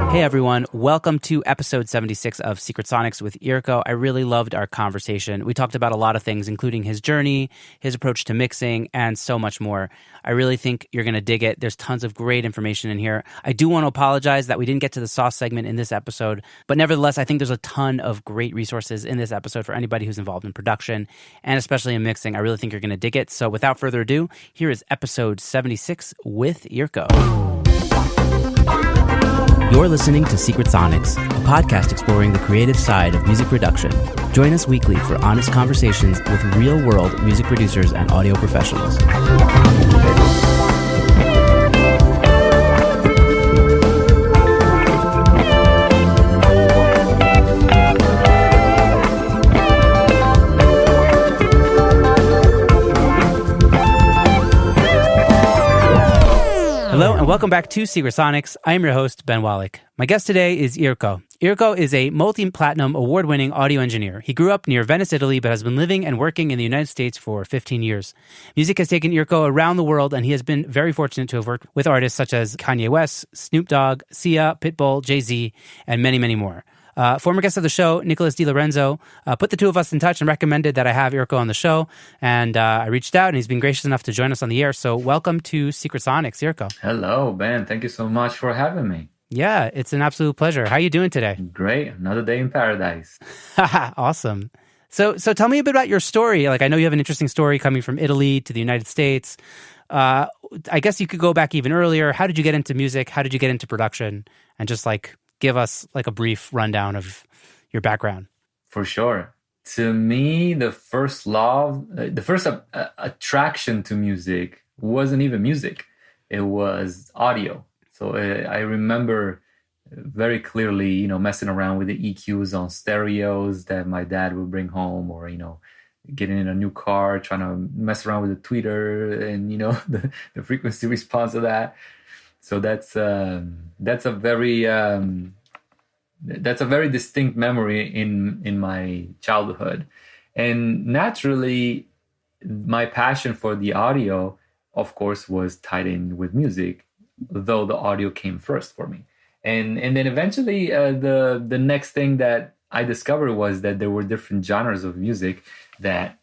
Hey everyone, welcome to episode 76 of Secret Sonics with IRKO. I really loved our conversation. We talked about a lot of things, including his journey, his approach to mixing, and so much more. I really think you're going to dig it. There's tons of great information in here. I do want to apologize that we didn't get to the sauce segment in this episode, but nevertheless, I think there's a ton of great resources in this episode for anybody who's involved in production, and especially in mixing. I really think you're going to dig it. So without further ado, here is episode 76 with IRKO. You're listening to Secret Sonics, a podcast exploring the creative side of music production. Join us weekly for honest conversations with real-world music producers and audio professionals. Hello and welcome back to Secret Sonics. I am your host, Ben Wallach. My guest today is IRKO. IRKO is a multi-platinum award-winning audio engineer. He grew up near Venice, Italy, but has been living and working in the United States for 15 years. Music has taken IRKO around the world, and he has been very fortunate to have worked with artists such as Kanye West, Snoop Dogg, Sia, Pitbull, Jay-Z, and many, many more. Former guest of the show, Nicholas DiLorenzo, put the two of us in touch and recommended that I have IRKO on the show. And I reached out, and he's been gracious enough to join us on the air. So welcome to Secret Sonics, IRKO. Hello, Ben. Thank you so much for having me. Yeah, it's an absolute pleasure. How are you doing today? Great. Another day in paradise. Awesome. So tell me a bit about your story. Like, I know you have an interesting story coming from Italy to the United States. I guess you could go back even earlier. How did you get into music? How did you get into production? And just give us a brief rundown of your background. For sure. To me, the first love, the first attraction to music wasn't even music. It was audio. So I remember very clearly, messing around with the EQs on stereos that my dad would bring home, or, getting in a new car, trying to mess around with the tweeter and, the frequency response of that. So that's a very distinct memory in my childhood. And naturally, my passion for the audio, of course, was tied in with music, though the audio came first for me. And then eventually, the next thing that I discovered was that there were different genres of music that,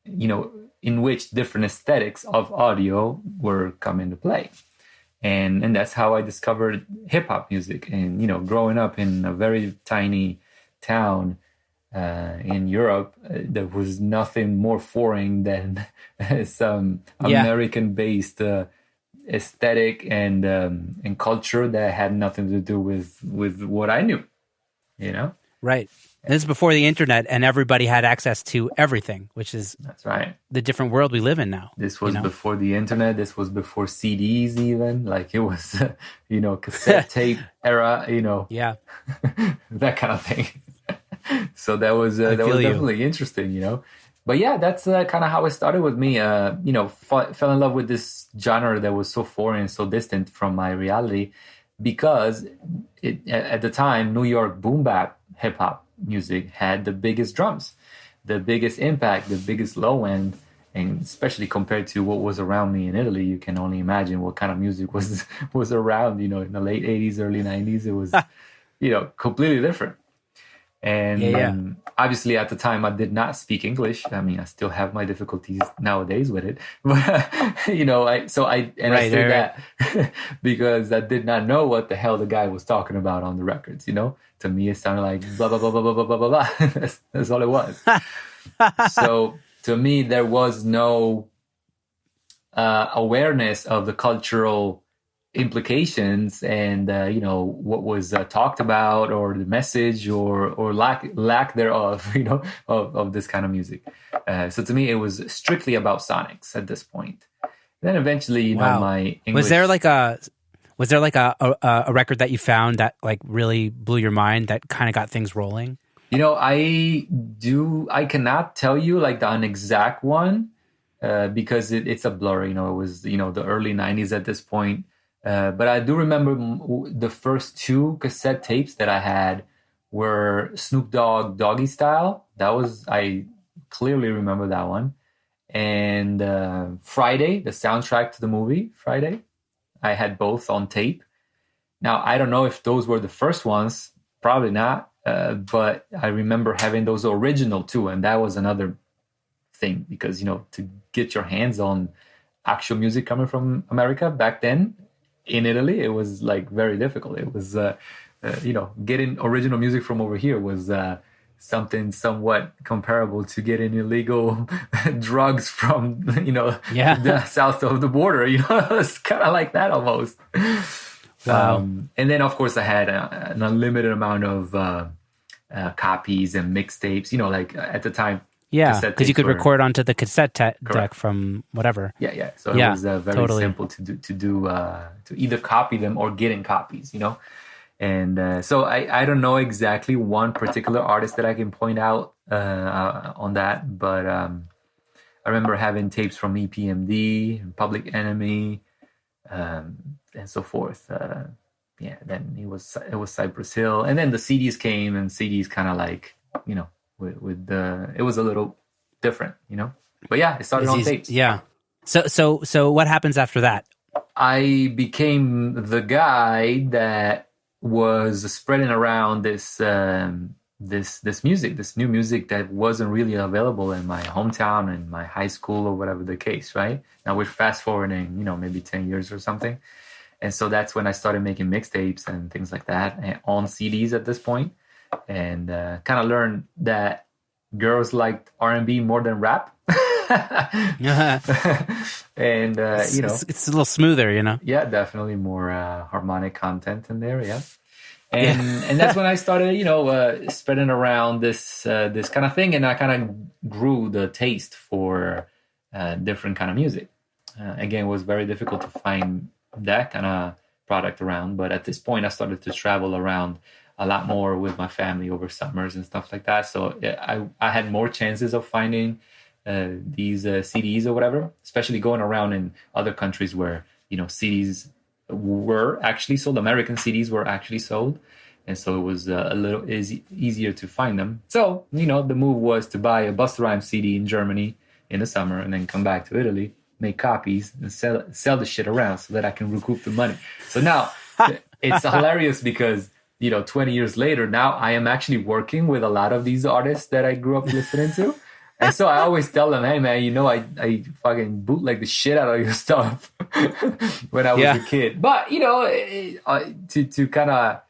in which different aesthetics of audio were come into play. And that's how I discovered hip hop music. And, growing up in a very tiny town in Europe, there was nothing more foreign than some American-based aesthetic and culture that had nothing to do with what I knew, Right. And this is before the internet, and everybody had access to everything, which is that's right. The different world we live in now. This was before the internet. This was before CDs even. It was, cassette tape era, Yeah. that kind of thing. So that was definitely interesting, But yeah, that's kind of how it started with me. Fell in love with this genre that was so foreign, so distant from my reality, because at the time, New York boom bap hip hop music had the biggest drums, the biggest impact, the biggest low end, and especially compared to what was around me in Italy, you can only imagine what kind of music was around. In the late 80s, early 90s, it was completely different. And obviously at the time I did not speak English. I mean, I still have my difficulties nowadays with it, but I say that because I did not know what the hell the guy was talking about on the records. To me it sounded like blah blah blah blah blah blah blah blah. That's all it was. So to me there was no awareness of the cultural implications and what was talked about, or the message, or lack thereof, of this kind of music. So to me, it was strictly about sonics at this point. Then eventually, wow. My English... Was there a record that you found that really blew your mind, that kind of got things rolling? I cannot tell you an exact one because it's a blur. It was the early 90s at this point. But I do remember the first two cassette tapes that I had were Snoop Dogg Doggy Style. I clearly remember that one. And Friday, the soundtrack to the movie Friday. I had both on tape. Now, I don't know if those were the first ones, probably not, but I remember having those original too. And that was another thing because, to get your hands on actual music coming from America back then in Italy, it was like very difficult. It was, getting original music from over here was something somewhat comparable to getting illegal drugs from, the south of the border. It's kind of like that almost. Wow. And then, of course, I had an unlimited amount of copies and mixtapes, like at the time. Yeah, because you could record onto the cassette deck from whatever. Yeah. So it was very simple to either copy them or get in copies, And so I don't know exactly one particular artist that I can point out on that, but I remember having tapes from EPMD, Public Enemy, and so forth. Then it was Cypress Hill, and then the CDs came, and CDs kind of like with it was a little different, But yeah, it started on tapes. Yeah. So what happens after that? I became the guy that was spreading around this music, this new music that wasn't really available in my hometown, in my high school, or whatever the case, right? Now we're fast forwarding, maybe 10 years or something. And so that's when I started making mixtapes and things like that, and on CDs at this point, and kind of learned that girls liked R&B more than rap. And it's a little smoother, Yeah, definitely more harmonic content in there. Yeah. And that's when I started, spreading around this kind of thing, and I kind of grew the taste for different kind of music. Again, it was very difficult to find that kind of product around, but at this point, I started to travel around a lot more with my family over summers and stuff like that. So I had more chances of finding these CDs or whatever, especially going around in other countries where CDs were actually sold. American CDs were actually sold, and so it was a little easier to find them. So the move was to buy a Busta Rhymes CD in Germany in the summer, and then come back to Italy, make copies, and sell the shit around so that I can recoup the money. So now it's hilarious because 20 years later, now I am actually working with a lot of these artists that I grew up listening to. And so I always tell them, hey, man, I fucking bootleg the shit out of your stuff when I was a kid. But, to kind of,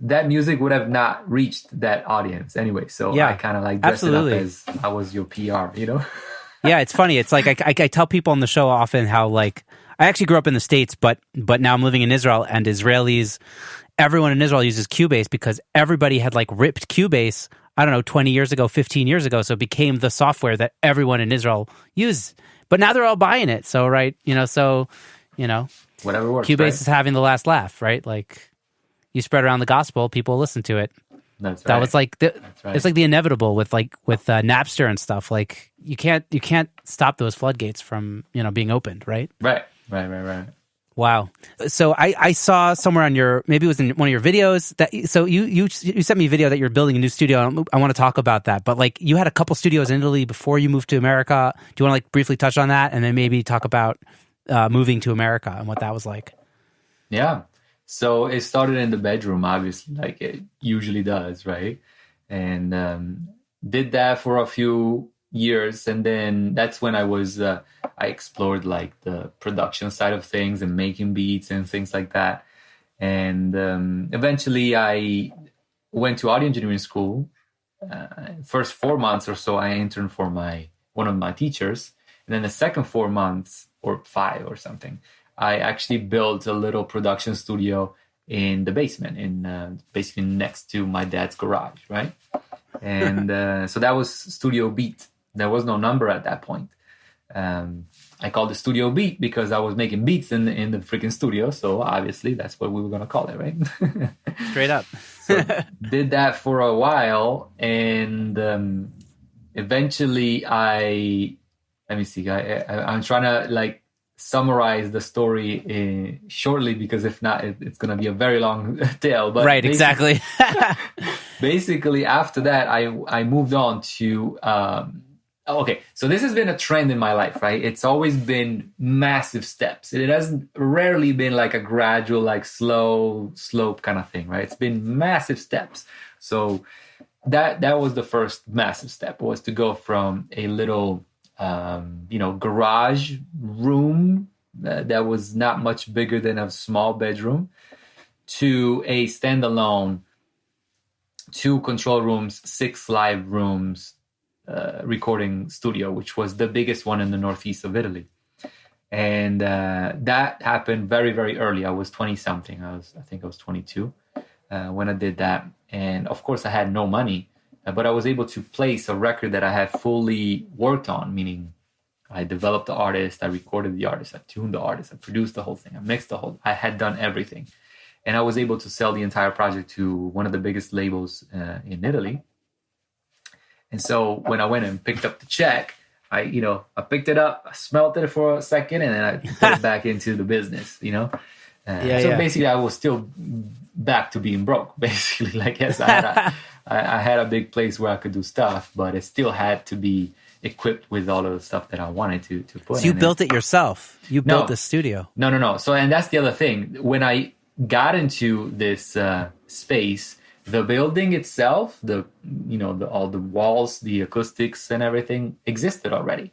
that music would have not reached that audience anyway. So I kind of like dressed it up as I was your PR, Yeah, it's funny. It's like I tell people on the show often how, like, I actually grew up in the States, but now I'm living in Israel, and Israelis, everyone in Israel uses Cubase because everybody had like ripped Cubase, I don't know, 20 years ago, 15 years ago. So it became the software that everyone in Israel used. But now they're all buying it. So, right, whatever works. Cubase is having the last laugh, right? Like, you spread around the gospel, people listen to it. That's right. That was like it's like the inevitable with Napster and stuff. Like, you can't stop those floodgates from being opened, right? Right. Wow. So I saw somewhere on maybe it was in one of your videos so you sent me a video that you're building a new studio. I want to talk about that. But like, you had a couple studios in Italy before you moved to America. Do you want to like briefly touch on that, and then maybe talk about moving to America and what that was like? Yeah. So it started in the bedroom, obviously, like it usually does, right? And did that for a few years, and then that's when I explored like the production side of things and making beats and things like that. And eventually I went to audio engineering school. First 4 months or so I interned for one of my teachers, and then the second 4 months or 5 or something, I actually built a little production studio in the basement, in basically next to my dad's garage, right? And so that was Studio Beat. There was no number at that point. I called it Studio Beat because I was making beats in the freaking studio. So obviously that's what we were going to call it, right? Straight up. So did that for a while. And eventually let me see. I'm trying to like summarize the story shortly, because if not, it's going to be a very long tale. But right, exactly. Basically, after that, I moved on to Okay, so this has been a trend in my life, right? It's always been massive steps. It hasn't rarely been like a gradual, like slow slope kind of thing, right? It's been massive steps. So that was the first massive step, was to go from a little garage room that was not much bigger than a small bedroom to a standalone 2 control rooms, 6 live rooms recording studio, which was the biggest one in the northeast of Italy. And that happened very, very early. I was 20 something. I think I was 22 when I did that. And of course I had no money, but I was able to place a record that I had fully worked on, meaning I developed the artist, I recorded the artist, I tuned the artist, I produced the whole thing, I mixed I had done everything. And I was able to sell the entire project to one of the biggest labels in Italy. And so when I went and picked up the check, I picked it up, I smelled it for a second, and then I put it back into the business, Basically I was still back to being broke, basically. Like, yes, I had a big place where I could do stuff, but it still had to be equipped with all of the stuff that I wanted to put in. So you built it yourself? You built the studio? No. So, and that's the other thing. When I got into this space, the building itself, all the walls, the acoustics and everything existed already.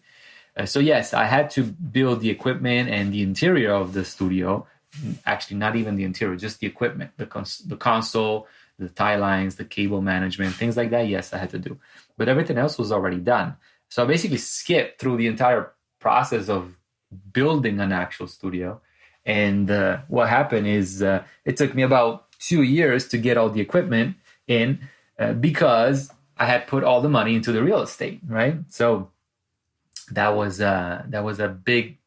So yes, I had to build the equipment and the interior of the studio. Actually, not even the interior, just the equipment, the console, the tie lines, the cable management, things like that. Yes, I had to do, but everything else was already done. So I basically skipped through the entire process of building an actual studio. And what happened is it took me about 2 years to get all the equipment in because I had put all the money into the real estate, right? So that was a big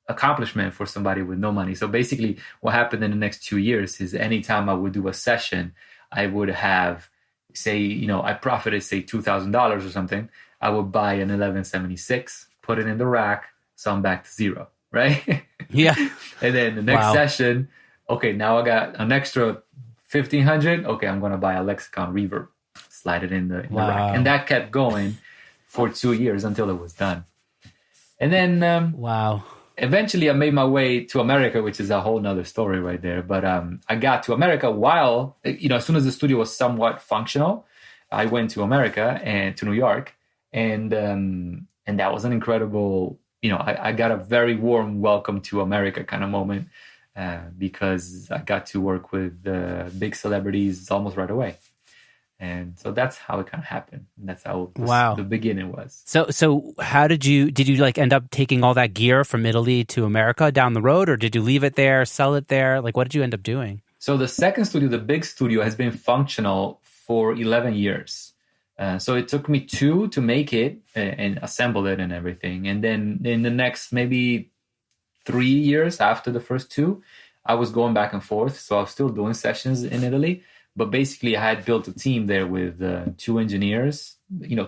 accomplishment for somebody with no money. So basically what happened in the next 2 years is anytime I would do a session, I would have, I profited, say, $2,000 or something. I would buy an 1176, put it in the rack, so I'm back to zero, right? Yeah. And then the next session, okay, now I got an extra 1,500. Okay, I'm going to buy a Lexicon reverb, slide it in the rack. And that kept going for 2 years until it was done. And then eventually I made my way to America, which is a whole nother story right there. But I got to America while, as soon as the studio was somewhat functional, I went to America and to New York. And that was an incredible, I got a very warm welcome to America kind of moment because I got to work with big celebrities almost right away. And so that's how it kind of happened. And that's how the beginning was. So how did you like end up taking all that gear from Italy to America down the road, or did you leave it there, sell it there? Like, what did you end up doing? So the second studio, the big studio, has been functional for 11 years. So it took me 2 to make it and assemble it and everything. And then in the next maybe 3 years after the first 2, I was going back and forth. So I was still doing sessions in Italy. But basically, I had built a team there with 2 engineers.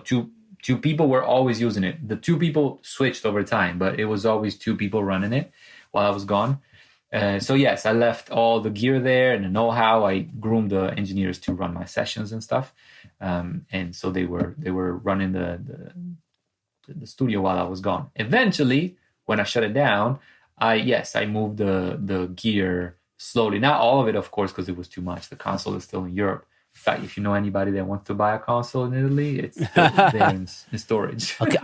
Two people were always using it. The 2 people switched over time, but it was always 2 people running it while I was gone. So yes, I left all the gear there and the know-how. I groomed the engineers to run my sessions and stuff. And so they were running the studio while I was gone. Eventually, when I shut it down, I moved the gear slowly. Not all of it, of course, because it was too much. The console is still in Europe. In fact, if you know anybody that wants to buy a console in Italy, it's still there in storage. Okay,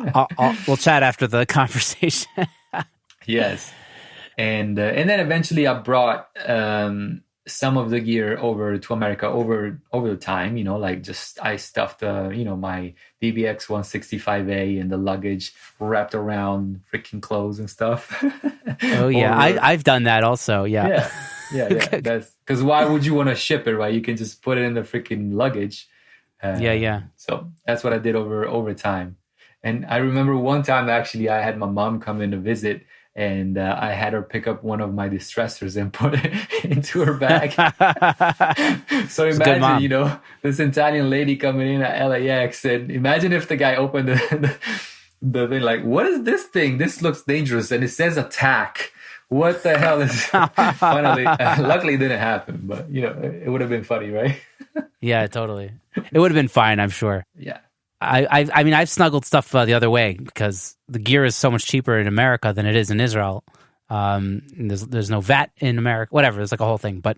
we'll chat after the conversation. Yes. And then eventually I brought some of the gear over to America over the time, I stuffed, my DBX 165A in the luggage wrapped around freaking clothes and stuff. Oh, yeah. I've done that also. Yeah. Yeah. That's because why would you want to ship it, right? You can just put it in the freaking luggage. So that's what I did over time. And I remember one time, actually, I had my mom come in to visit. And I had her pick up one of my distressors and put it into her bag. So imagine, this Italian lady coming in at LAX. And imagine if the guy opened the thing like, what is this thing? This looks dangerous. And it says attack. What the hell is Finally, luckily it didn't happen. But, it would have been funny, right? Yeah, totally. It would have been fine, I'm sure. Yeah. I mean, I've snuggled stuff the other way because the gear is so much cheaper in America than it is in Israel. There's no VAT in America. Whatever. It's like a whole thing. But